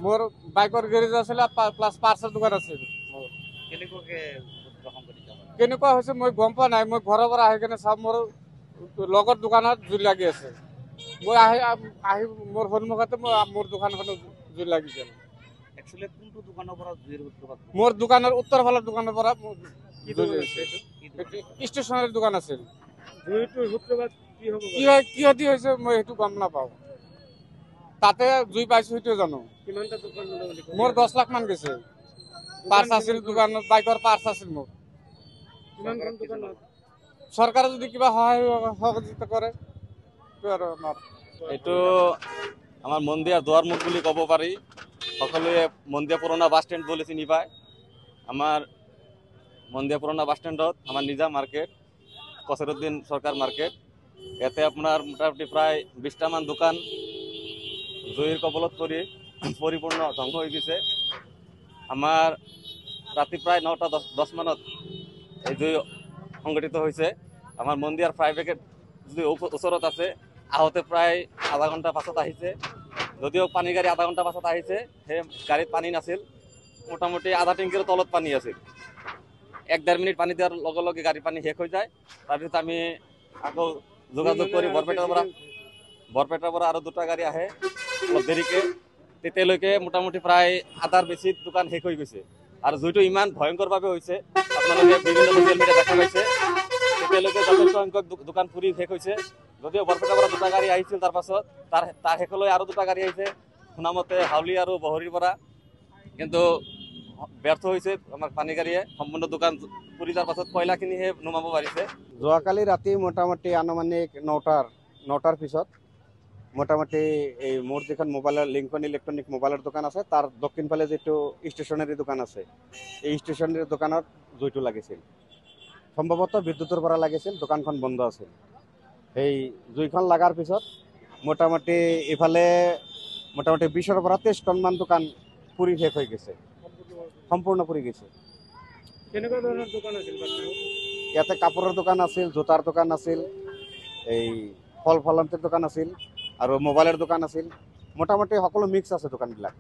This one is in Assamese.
মোৰ বাইকৰ গেৰেজ আছিল প্লাছ পাৰ্চৰ দোকান আছিল। কেনেকুৱা হৈছে মই গম পোৱা নাই। মই ঘৰৰ পৰা আহি কেনে চাওঁ মোৰ লগৰ দোকানত জুই লাগি আছে। মই আহি মোৰ সন্মুখতে মোৰ দোকানখনত জুই লাগিছে। মোৰ দোকানৰ উত্তৰ ফালৰ দোকানৰ পৰা ষ্টেচনাৰী দোকান আছিল। কিহতি হৈছে মই সেইটো গম নাপাওঁ। তাতে জুই পাইছো সেইটোৱে জানো। মোৰ 10 লাখ মান গৈছে। পাৰ্চ আছিল দোকানত, বাইকৰ পাৰ্চ আছিল মোৰ। চৰকাৰে যদি কিবা সহযোগিতা কৰে এইটো আমাৰ মন্দিৰ দুৱাৰমুখ বুলি ক'ব পাৰি। সকলোৱে মন্দিৰ পুৰণা বাছ ষ্টেণ্ড বুলি চিনি পায়। আমাৰ মন্দিৰ পুৰণা বাছ ষ্টেণ্ডত আমাৰ নিজা মাৰ্কেট, কচৰুদ্দিন চৰকাৰ মাৰ্কেট। ইয়াতে আপোনাৰ মোটামুটি প্ৰায় 20টামান দোকান জুইৰ কবলত পৰি পৰিপূৰ্ণ ধ্বংস হৈ গৈছে। আমাৰ ৰাতি প্ৰায় 9:10 মানত এই জুই সংঘটিত হৈছে। আমাৰ মন্দিৰ ফায়াৰ ব্ৰিগেড যদি ওচৰত আছে, আহোঁতে প্ৰায় আধা ঘণ্টা পাছত আহিছে। যদিও পানী গাড়ী আধা ঘণ্টা পাছত আহিছে, সেই গাড়ীত পানী নাছিল। মোটামুটি আধা টেংকিৰ তলত পানী আছিল। 1-1.5 মিনিট পানী দিয়াৰ লগে লগে গাড়ীৰ পানী শেষ হৈ যায়। তাৰপিছত আমি আকৌ যোগাযোগ কৰি বৰপেটাৰ পৰা আৰু 2টা গাড়ী আহে অলপ দেৰিকৈ। তেতিয়ালৈকে মোটামুটি প্ৰায় আধাৰ বেছি দোকান শেষ হৈ গৈছে। আৰু জুইটো ইমান ভয়ংকৰভাৱে হৈছে, আপোনালোকে বিভিন্ন ছ'চিয়েল মিডিয়াত দেখা পাইছে। তেতিয়ালৈকে যথেষ্ট সংখ্যক দোকান পুৰি শেষ হৈছে। যদিও বৰপেটাৰ পৰা 2টা গাড়ী আহিছিল, তাৰপাছত তাৰ শেষলৈ আৰু 2টা গাড়ী আহিছে, শুনামতে হাউলি আৰু বহৰীৰ পৰা। কিন্তু ব্যৰ্থ হৈছে আমাৰ পানী গাড়ীয়ে। সম্পূৰ্ণ দোকান পুৰি যোৱাৰ পাছত কয়লাখিনিহে নুমাব পাৰিছে। যোৱাকালি ৰাতি মোটামুটি আনুমানিক 9টাৰ পিছত মোটামুটি এই মোৰ যিখন মোবাইলৰ লিংকন ইলেক্ট্ৰনিক মোবাইলৰ দোকান আছে, তাৰ দক্ষিণ ফালে যিটো ষ্টেচনাৰী দোকান আছে, এই ষ্টেচনাৰী দোকানত জুইটো লাগিছিল। সম্ভৱতঃ বিদ্যুতৰ পৰা লাগিছিল, দোকানখন বন্ধ আছিল। সেই জুইখন লগাৰ পিছত মোটামুটি ইফালে মোটামুটি 20ৰ পৰা 23 টনমান দোকান পুৰি শেষ হৈ গৈছে, সম্পূৰ্ণ পুৰি গৈছে। ইয়াতে কাপোৰৰ দোকান আছিল, জোতাৰ দোকান আছিল, এই ফল ফলন্তিৰ দোকান আছিল আৰু মোবাইলৰ দোকান আছিল। মোটামুটি সকলো মিক্স আছে দোকানবিলাক।